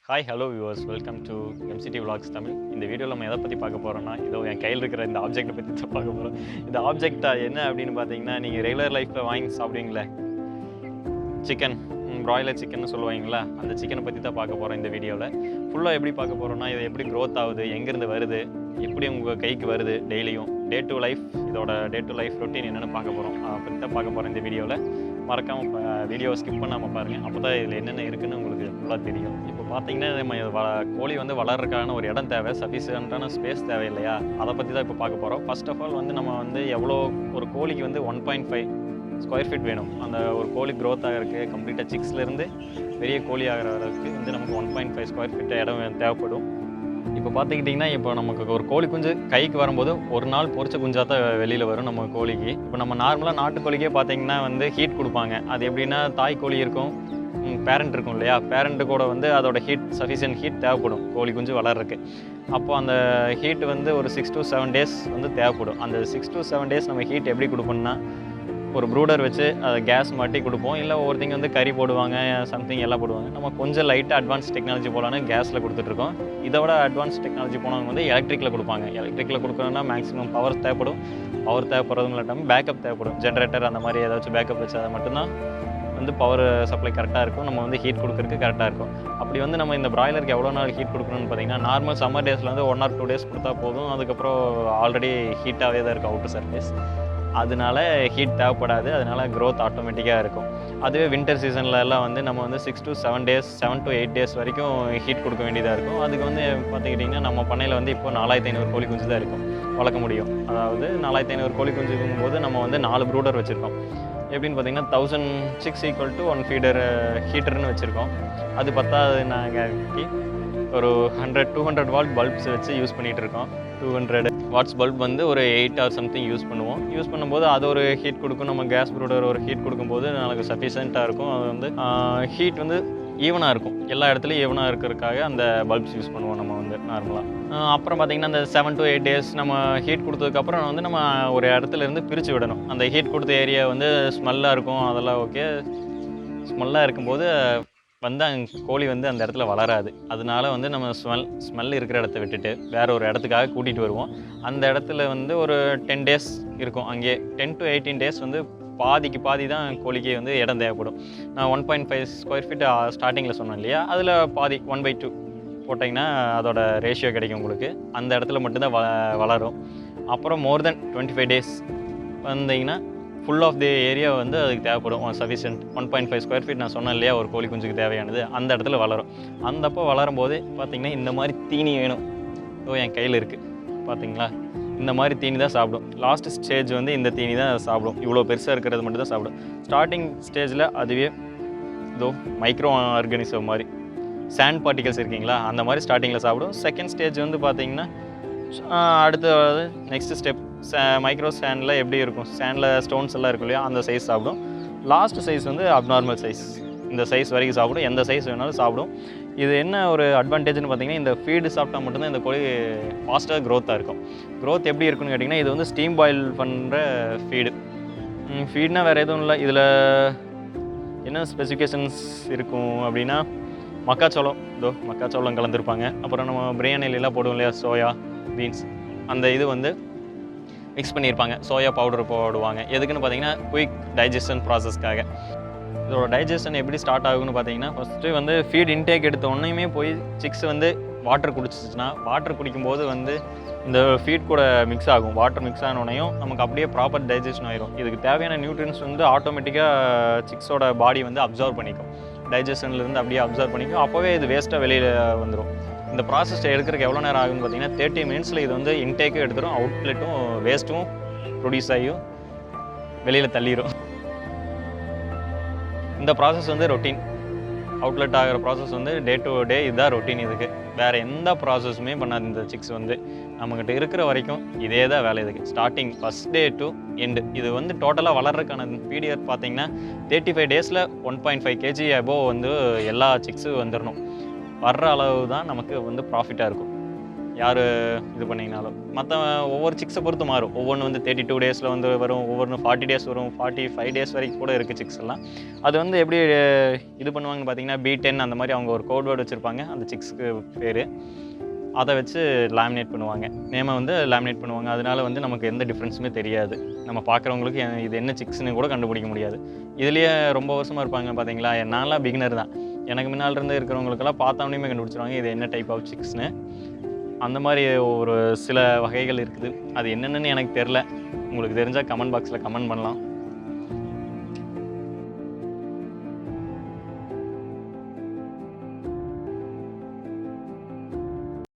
Hi hello viewers, welcome to MCT Vlogs Tamil. இந்த வீடியோவில் நம்ம எதை பற்றி பார்க்க போகிறோம்னா, இதோ என் கையில் இருக்கிற இந்த ஆப்ஜெக்ட்டை பற்றி தான் பார்க்க போகிறோம். இந்த ஆப்ஜெக்டாக என்ன அப்படின்னு பார்த்தீங்கன்னா, நீங்கள் ரெகுலர் லைஃப்பில் வாங்கி சாப்பிடுவீங்களே சிக்கன், ப்ராய்லர் சிக்கன் சொல்லுவாங்களா, அந்த சிக்கனை பற்றி தான் பார்க்க போகிறோம் இந்த வீடியோவில். ஃபுல்லாக எப்படி பார்க்க போகிறோம்னா, இது எப்படி க்ரோத் ஆகுது, எங்கேருந்து வருது, எப்படி உங்கள் கைக்கு வருது டெய்லியும், டே டு லைஃப் ரொட்டீன் என்னென்னு பார்க்க போகிறோம். அதை பற்றி தான் பார்க்க போகிறோம் இந்த வீடியோவில். மறக்காமல் வீடியோவை ஸ்கிப் பண்ணாமல் பாருங்கள். அப்போ தான் இதில் என்னென்ன இருக்குதுன்னு உங்களுக்கு ஃபுல்லாக தெரியும். இப்போ பார்த்தீங்கன்னா நம்ம கோழி வந்து வளர்றதுக்கான ஒரு இடம் தேவை, சஃபிஷியண்ட்டான ஸ்பேஸ் தேவை இல்லையா, அதை பற்றி தான் இப்போ பார்க்க போகிறோம். ஃபர்ஸ்ட் ஆஃப் ஆல் வந்து நம்ம வந்து எவ்வளோ ஒரு கோழிக்கு வந்து 1.5 ஸ்கொயர் ஃபீட் வேணும். அந்த ஒரு கோழி க்ரோத் ஆகிறதுக்கு கம்ப்ளீட்டாக சிக்ஸ்லேருந்து பெரிய கோழி ஆகிற வரைக்கு வந்து நமக்கு 1.5 ஸ்கொயர் ஃபீட் இடம் தேவைப்படும். இப்போ பார்த்துக்கிட்டிங்கன்னா, இப்போ நமக்கு ஒரு கோழி குஞ்சு கைக்கு வரும்போது ஒரு நாள் பொரிச்ச குஞ்சாக தான் வெளியில் வரும் நம்ம கோழிக்கு. இப்போ நம்ம நார்மலாக நாட்டுக்கோழிக்கே பார்த்தீங்கன்னா வந்து ஹீட் கொடுப்பாங்க. அது எப்படின்னா, தாய் கோழி இருக்கும், பேரண்ட் இருக்கும் இல்லையா, பேரண்ட்டு கூட வந்து அதோட சஃபிஷியன்ட் ஹீட் தேவைப்படும் கோழி குஞ்சு வளர்றதுக்கு. அப்போது அந்த ஹீட் வந்து ஒரு 6 to 7 days வந்து தேவைப்படும். அந்த 6 to 7 days நம்ம ஹீட் எப்படி கொடுப்போம்னா, ஒரு ப்ரூடர் வச்சு அதை கேஸ் மாட்டி கொடுப்போம். இல்லை ஒவ்வொருத்தங்க வந்து கறி போடுவாங்க, சம்திங் எல்லாம் போடுவாங்க. நம்ம கொஞ்சம் லைட்டாக அட்வான்ஸ் டெக்னாலஜி போகலான்னு கேஸில் கொடுத்துட்ருக்கோம். இதோட அட்வான்ஸ் டெக்னாலஜி போனவங்க வந்து எலக்ட்ரிக்கில் கொடுப்பாங்க. எலக்ட்ரிக்கில் கொடுக்கணும்னா மேக்ஸிமம் பவர் தேவைப்படும். பவர் தேவைப்படுறதும் இல்லாமல் பேக்கப் தேவைப்படும். ஜென்ரேட்டர் அந்த மாதிரி ஏதாச்சும் பேக்கப் வச்சு அதை மட்டும்தான் வந்து பவர் சப்ளை கரெக்டாக இருக்கும். நம்ம வந்து ஹீட் கொடுக்குறதுக்கு கரெக்டாக இருக்கும். அப்படி வந்து நம்ம இந்த ப்ராய்லருக்கு எவ்வளோ நாள் ஹீட் கொடுக்கணும்னு பார்த்தீங்கன்னா, நார்மல் சம்மர் டேஸில் வந்து 1 or 2 days கொடுத்தா போதும். அதுக்கப்புறம் ஆல்ரெடி ஹீட்டாகவே தான் இருக்கும் அவுட்டர் சர்ஃபேஸ், அதனால ஹீட் தேவைப்படாது. அதனால க்ரோத் ஆட்டோமேட்டிக்காக இருக்கும். அதுவே வின்டர் சீசனில் எல்லாம் வந்து நம்ம வந்து 7 to 8 days வரைக்கும் ஹீட் கொடுக்க வேண்டியதாக இருக்கும். அதுக்கு வந்து பார்த்துக்கிட்டிங்கன்னா, நம்ம பண்ணையில் வந்து இப்போ 4500 கோழி குஞ்சு தான் இருக்கும் வளர்க்க முடியும். அதாவது 4500 கோழி குஞ்சுக்கும் போது நம்ம வந்து 4 ப்ரூடர் வச்சுருக்கோம். எப்படின்னு பார்த்தீங்கன்னா, 1000 chicks ஈக்குவல் டு 1 ஃபீடர் ஹீட்டர்னு வச்சுருக்கோம். அது பத்தாது, நாங்கள் ஒரு 200 வாட் பல்ப்ஸ் வச்சு யூஸ் பண்ணிகிட்டு இருக்கோம். 200 வாட்ஸ் பல்ப் வந்து ஒரு 8 or சம்திங் யூஸ் பண்ணுவோம். யூஸ் பண்ணும்போது அது ஒரு ஹீட் கொடுக்கும். நம்ம கேஸ் ப்ரூடர் ஒரு ஹீட் கொடுக்கும்போது நமக்கு சஃபிஷியண்ட்டாக இருக்கும். அது வந்து ஹீட் வந்து ஈவனாக இருக்கும். எல்லா இடத்துலையும் ஈவனாக இருக்கிறதுக்காக அந்த பல்ப்ஸ் யூஸ் பண்ணுவோம் நம்ம வந்து நார்மலாக. அப்புறம் பார்த்திங்கன்னா, அந்த 7 to 8 days நம்ம ஹீட் கொடுத்ததுக்கப்புறம் வந்து நம்ம ஒரு இடத்துலேருந்து பிரித்து விடணும். அந்த ஹீட் கொடுத்த ஏரியா வந்து ஸ்மெல்லாக இருக்கும், அதெல்லாம் ஓகே. ஸ்மெல்லாக இருக்கும்போது வந்து கோழி வந்து அந்த இடத்துல வளராது. அதனால வந்து நம்ம ஸ்மெல் இருக்கிற இடத்த விட்டுட்டு வேறு ஒரு இடத்துக்காக கூட்டிகிட்டு வருவோம். அந்த இடத்துல வந்து ஒரு 10 days இருக்கும். அங்கே 10 to 18 days வந்து பாதிக்கு பாதி தான் கோழிக்கு வந்து இடம் தேவைப்படும். நான் 1.5 ஸ்கொயர் ஃபீட் ஸ்டார்டிங்கில் சொன்னேன் இல்லையா, அதில் பாதி 1/2 போட்டிங்கன்னா அதோட ரேஷியோ கிடைக்கும் உங்களுக்கு. அந்த இடத்துல மட்டும்தான் வளரும். அப்புறம் மோர் தென் 25 days வந்தீங்கன்னா ஃபுல் ஆஃப் தி ஏரியா வந்து அதுக்கு தேவைப்படும் சஃபிஷியன்ட். 1.5 ஸ்கொயர் ஃபீட் நான் சொன்னேன் இல்லையா, ஒரு கோழி குஞ்சுக்கு தேவையானது அந்த இடத்துல வளரும். அந்தப்போ வளரும் போது பார்த்திங்கன்னா, இந்த மாதிரி தீனி வேணும். என் கையில் இருக்குது பார்த்தீங்களா, இந்த மாதிரி தீனி தான் சாப்பிடும். லாஸ்ட் ஸ்டேஜ் வந்து இந்த தீனி தான் சாப்பிடும். இவ்வளோ பெருசாக இருக்கிறது மட்டும் தான் சாப்பிடும். ஸ்டார்டிங் ஸ்டேஜில் அதுவே மைக்ரோ ஆர்கானிசம் மாதிரி சாண்ட் பார்ட்டிகல்ஸ் இருக்கீங்களா, அந்த மாதிரி ஸ்டார்டிங்கில் சாப்பிடும். செகண்ட் ஸ்டேஜ் வந்து பார்த்திங்கன்னா, அடுத்து நெக்ஸ்ட் ஸ்டெப் மைக்ரோ சேண்டில் எப்படி இருக்கும், சேண்டில் ஸ்டோன்ஸ் எல்லாம் இருக்கும் இல்லையா, அந்த சைஸ் சாப்பிடும். லாஸ்ட் சைஸ் வந்து அப்நார்மல் சைஸ், இந்த சைஸ் வரைக்கும் சாப்பிடும். எந்த சைஸ் வேணாலும் சாப்பிடும். இது என்ன ஒரு அட்வான்டேஜ்னு பார்த்தீங்கன்னா, இந்த ஃபீடு சாப்பிட்டா மட்டும்தான் இந்த கோழி ஃபாஸ்ட்டாக க்ரோத்தாக இருக்கும். க்ரோத் எப்படி இருக்குன்னு கேட்டிங்கன்னா, இது வந்து ஸ்டீம் பாயில் பண்ணுற ஃபீடுனா வேறு எதுவும் இல்லை. இதில் என்ன ஸ்பெசிஃபிகேஷன்ஸ் இருக்கும் அப்படின்னா, மக்காச்சோளம் கலந்துருப்பாங்க. அப்புறம் நம்ம பிரியாணிலாம் போடுவோம் இல்லையா, சோயா பீன்ஸ், அந்த இது வந்து மிக்ஸ் பண்ணியிருப்பாங்க. சோயா பவுடர் போடுவாங்க. எதுக்குன்னு பார்த்தீங்கன்னா, குயிக் டைஜஷன் ப்ராசஸ்க்காக. இதோட டைஜஷன் எப்படி ஸ்டார்ட் ஆகுன்னு பார்த்தீங்கன்னா, ஃபஸ்ட்டு வந்து ஃபீட் இன்டேக் எடுத்த உடனேயுமே போய் சிக்ஸ் வந்து வாட்டர் குடிச்சிச்சுன்னா, வாட்டர் குடிக்கும்போது வந்து இந்த ஃபீட் கூட மிக்ஸ் ஆகும். வாட்டர் மிக்ஸ் ஆனோடனையும் நமக்கு அப்படியே ப்ராப்பர் டைஜஷன் ஆயிரும். இதுக்கு தேவையான நியூட்ரியன்ஸ் வந்து ஆட்டோமேட்டிக்காக சிக்ஸோட பாடி வந்து அப்சர்வ் பண்ணிக்கும். டைஜஷன்லேருந்து அப்படியே அப்சர்வ் பண்ணிக்கும். அப்போவே இது வேஸ்ட்டாக வெளியில் வந்துடும். இந்த ப்ராசஸ் எடுக்கிறதுக்கு எவ்வளோ நேரம் ஆகுன்னு பார்த்தீங்கன்னா, 30 minutes இது வந்து இன்டேக்கும் எடுத்துரும், அவுட்லெட்டும் வேஸ்ட்டும் ப்ரொடியூஸ் ஆகியும் வெளியில் தள்ளிடும். இந்த ப்ராசஸ் வந்து ரொட்டீன். அவுட்லெட் ஆகிற ப்ராசஸ் வந்து டே டு டே இதுதான் ரொட்டீன். இதுக்கு வேறு எந்த ப்ராசஸுமே பண்ணாது. இந்த சிக்ஸ் வந்து நம்மக்கிட்ட இருக்கிற வரைக்கும் இதே தான் வேலை. இதுக்கு starting first day to end. இது வந்து டோட்டலாக வளர்றதுக்கான பீரியட் பார்த்தீங்கன்னா, 35 days 1.5 kg அபோவ் வந்து எல்லா சிக்ஸும் வந்துடணும். வர்ற அளவு தான் நமக்கு வந்து ப்ராஃபிட்டாக இருக்கும். யார் இது பண்ணிங்கனாலும். மற்ற ஒவ்வொரு சிக்ஸை பொறுத்து மாறும். ஒவ்வொன்று வந்து 32 டேஸில் வந்து வரும், ஒவ்வொன்று 40 டேஸ் வரும், 45 டேஸ் வரைக்கும் கூட இருக்குது சிக்ஸ் எல்லாம். அது வந்து எப்படி இது பண்ணுவாங்கன்னு பார்த்தீங்கன்னா, B10 அந்த மாதிரி அவங்க ஒரு கோட் வேர்டு வச்சுருப்பாங்க அந்த சிக்ஸுக்கு பேர். அதை வச்சு லேமினேட் பண்ணுவாங்க, நேமை வந்து லேமினேட் பண்ணுவாங்க. அதனால வந்து நமக்கு எந்த டிஃப்ரென்ஸுமே தெரியாது. நம்ம பார்க்குறவங்களுக்கு இது என்ன சிக்ஸ்னு கூட கண்டுபிடிக்க முடியாது. இதுலேயே ரொம்ப வருஷமாக இருப்பாங்க பார்த்தீங்களா, நான்லாம் பிகினர் தான். எனக்கு முன்னால் இருந்து இருக்கிறவங்களுக்கெல்லாம் பார்த்தோன்னே கண்டுபிடிச்சிருவாங்க இது என்ன டைப் ஆஃப் சிக்ஸ்னு. அந்த மாதிரி ஒரு சில வகைகள் இருக்குது. அது என்னென்னு எனக்கு தெரில. உங்களுக்கு தெரிஞ்சால் கமெண்ட் பாக்ஸில் கமெண்ட் பண்ணலாம்.